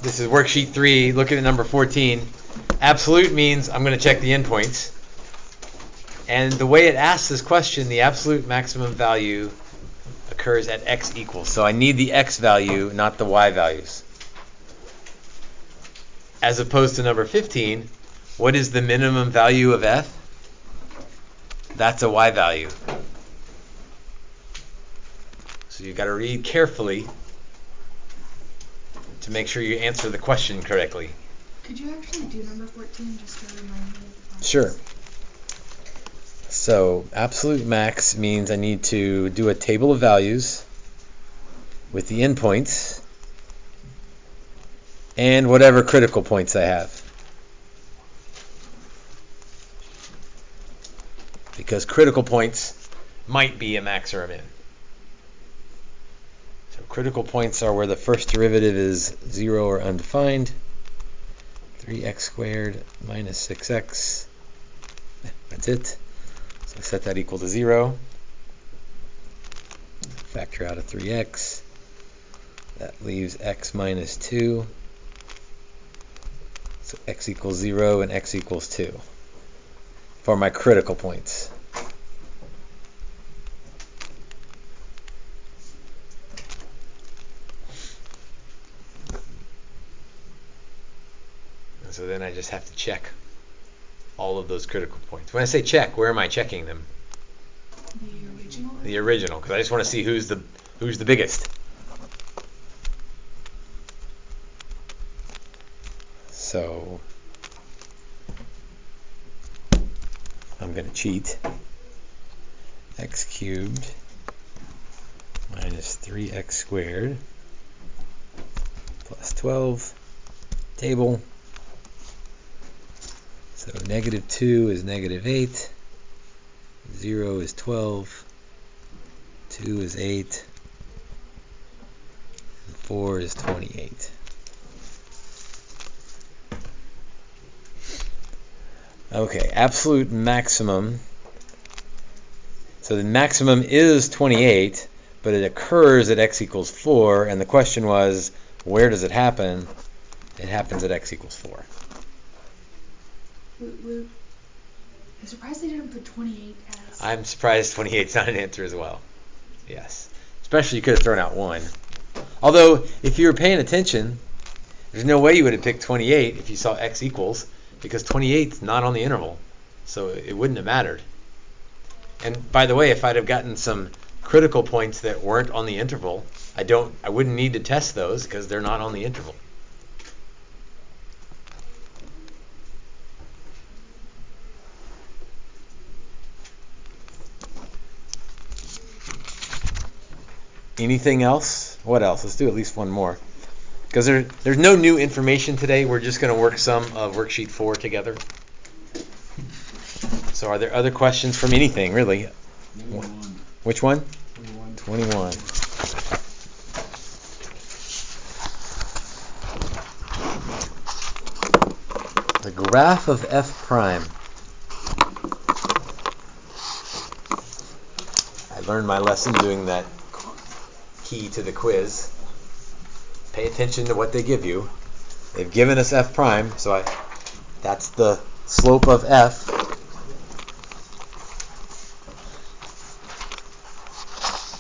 This is worksheet 3, looking at number 14. Absolute means I'm going to check the endpoints. And the way it asks this question, the absolute maximum value occurs at x equals. So I need the x value, not the y values. As opposed to number 15, what is the minimum value of f? That's a y value. So you've got to read carefully to make sure you answer the question correctly. Could you actually do number 14 just to remind me? Sure. So absolute max means I need to do a table of values with the endpoints and whatever critical points I have. Because critical points might be a max or a min. So critical points are where the first derivative is 0 or undefined. 3x squared minus 6x. That's it. So I set that equal to 0. Factor out a 3x. That leaves x minus 2. So x equals 0 and x equals 2 for my critical points. And so then I just have to check all of those critical points. When I say check, where am I checking them? The original? The original, because I just want to see who's the biggest. So I'm going to cheat. X cubed minus 3x squared plus 12 table. So negative 2 is negative 8, 0 is 12, 2 is 8, and 4 is 28. Okay, absolute maximum. So the maximum is 28, but it occurs at x equals 4, and the question was, where does it happen? It happens at x equals 4. I'm surprised they didn't put 28 as... I'm surprised 28 is not an answer as well. Yes. Especially you could have thrown out 1. Although, if you were paying attention, there's no way you would have picked 28 if you saw x equals, because 28 is not on the interval, so it wouldn't have mattered. And by the way, if I'd have gotten some critical points that weren't on the interval, I wouldn't need to test those because they're not on the interval. Anything else? What else? Let's do at least one more. Because there's no new information today. We're just going to work some of worksheet 4 together. So are there other questions from anything, really? 21. Which one? 21. 21. The graph of f prime. I learned my lesson doing that key to the quiz. Pay attention to what they give you. They've given us f prime, so that's the slope of f.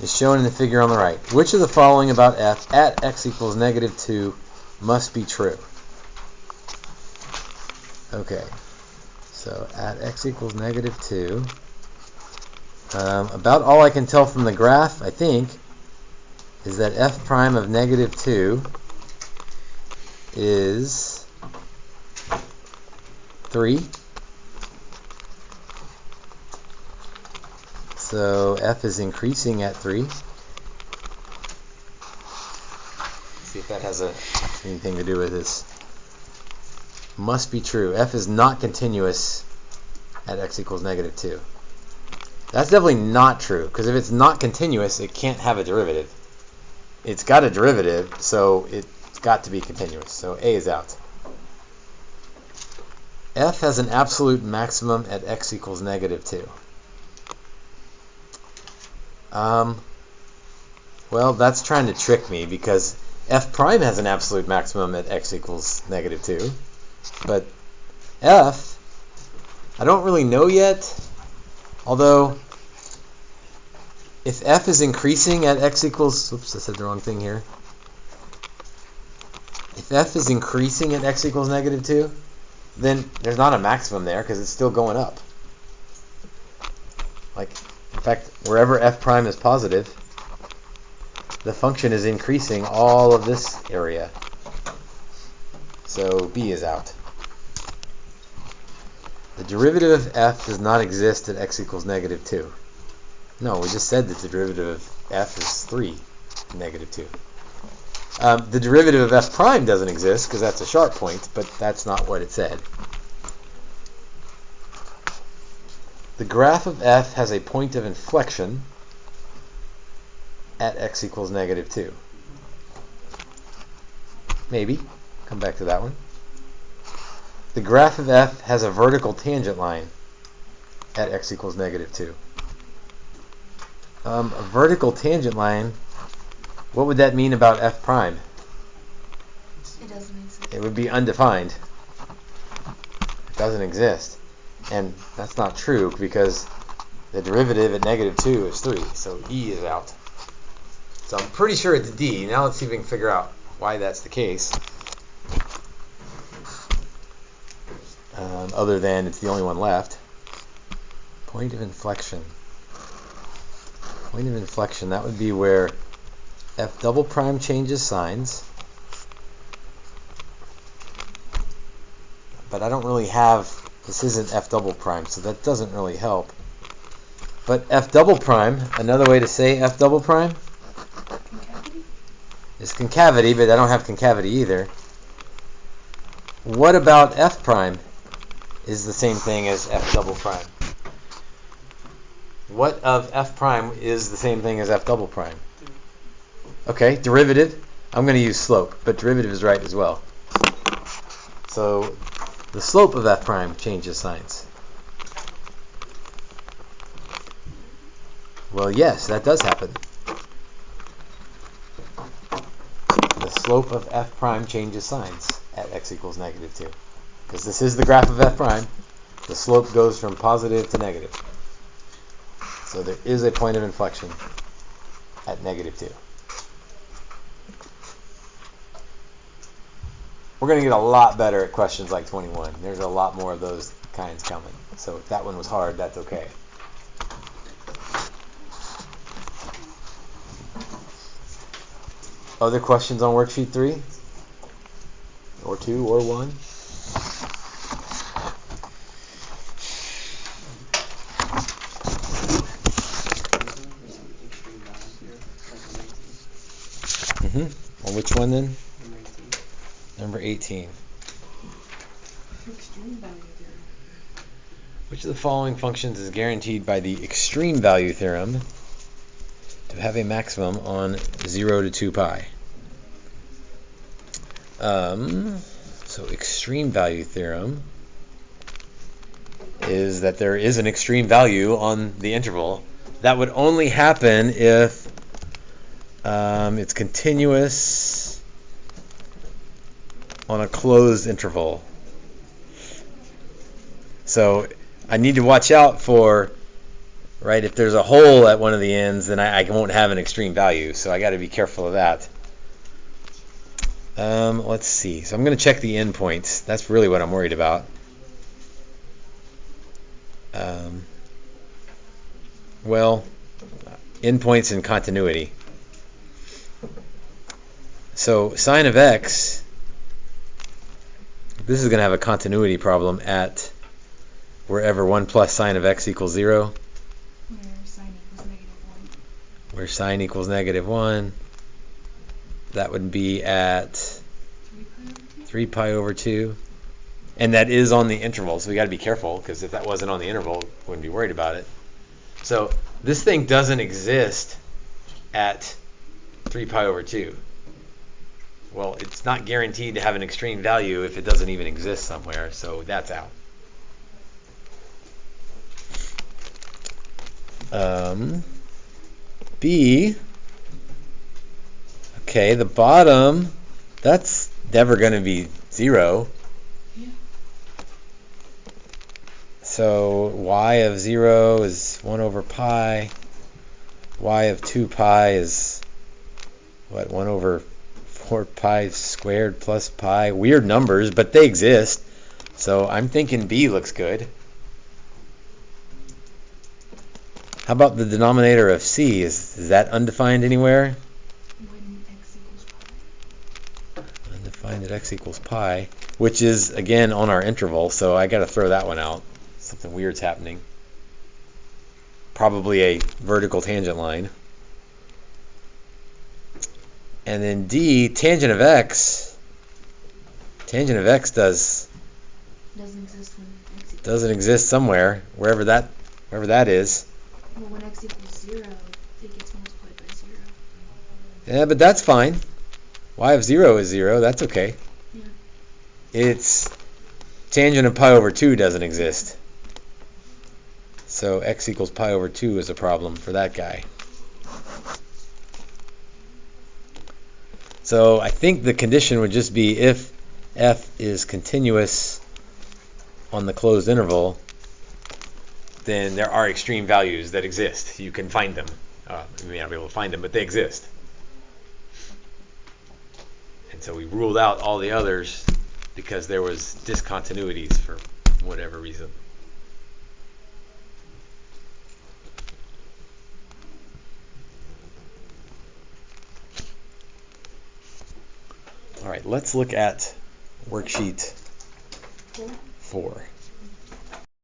Is shown in the figure on the right. Which of the following about f at x equals negative 2 must be true? Okay, so at x equals negative 2, about all I can tell from the graph, I think, is that f prime of negative 2 is 3. So f is increasing at 3. Let's see if that has anything to do with this. Must be true. F is not continuous at x equals negative 2. That's definitely not true, because if it's not continuous, it can't have a derivative. It's got a derivative, so it's got to be continuous. So A is out. F has an absolute maximum at x equals negative 2. Well, that's trying to trick me, because F prime has an absolute maximum at x equals negative 2. But F, I don't really know yet. Although, if F is increasing at x equals, oops, I said the wrong thing here. If F is increasing at x equals negative 2, then there's not a maximum there because it's still going up. Like, in fact, wherever F prime is positive, the function is increasing all of this area. So B is out. The derivative of F does not exist at x equals negative 2. No, we just said that the derivative of F is 3, negative 2. The derivative of F prime doesn't exist because that's a sharp point, but that's not what it said. The graph of F has a point of inflection at x equals negative 2. Maybe. Come back to that one. The graph of F has a vertical tangent line at x equals negative 2. A vertical tangent line, what would that mean about F prime? It doesn't exist. It would be undefined. It doesn't exist. And that's not true because the derivative at negative 2 is 3. So E is out. So I'm pretty sure it's D. Now let's see if we can figure out why that's the case. Other than it's the only one left. Point of inflection. Point of inflection, that would be where F double prime changes signs. But I don't really have, this isn't F double prime, so that doesn't really help. But F double prime, another way to say F double prime Concavity? is concavity, but I don't have concavity either. What about F prime is the same thing as F double prime? What of F prime is the same thing as F double prime? Okay, derivative. I'm going to use slope, but derivative is right as well. So the slope of F prime changes signs. Well, yes, that does happen. The slope of F prime changes signs at x equals negative 2. Because this is the graph of F prime. The slope goes from positive to negative. So there is a point of inflection at negative 2. We're going to get a lot better at questions like 21. There's a lot more of those kinds coming. So if that one was hard, that's okay. Other questions on worksheet 3? Or 2 or 1? On which one then? Number 18. Extreme value theorem. Which of the following functions is guaranteed by the extreme value theorem to have a maximum on 0 to 2 pi? So extreme value theorem is that there is an extreme value on the interval. That would only happen if it's continuous on a closed interval. So I need to watch out for, right, if there's a hole at one of the ends, then I won't have an extreme value. So I got to be careful of that. Let's see. So I'm going to check the endpoints. That's really what I'm worried about. Well, endpoints and continuity. So sine of x, this is going to have a continuity problem at wherever 1 plus sine of x equals 0. Where sine equals negative 1. That would be at 3 pi over 2. And that is on the interval, so we got to be careful, because if that wasn't on the interval, we wouldn't be worried about it. So this thing doesn't exist at 3 pi over 2. Well, it's not guaranteed to have an extreme value if it doesn't even exist somewhere, so that's out. B, Okay, the bottom, that's never going to be 0. Yeah. So y of 0 is 1 over pi. Y of 2 pi is, what, 1 over 4 pi squared plus pi. Weird numbers, but they exist. So I'm thinking B looks good. How about the denominator of C? Is that undefined anywhere? When x equals pi. Undefined at x equals pi, which is, again, on our interval, so I got to throw that one out. Something weird's happening. Probably a vertical tangent line. And then D, tangent of x. Tangent of x Doesn't exist when x equals doesn't exist somewhere, wherever that is. Well, when x equals 0, it gets multiplied by 0. Yeah, but that's fine. Y of 0 is 0. That's okay. Yeah. It's tangent of pi over 2 doesn't exist. So x equals pi over 2 is a problem for that guy. So I think the condition would just be if f is continuous on the closed interval, then there are extreme values that exist. You can find them. You may not be able to find them, but they exist. And so we ruled out all the others because there was discontinuities for whatever reason. All right, let's look at worksheet 4.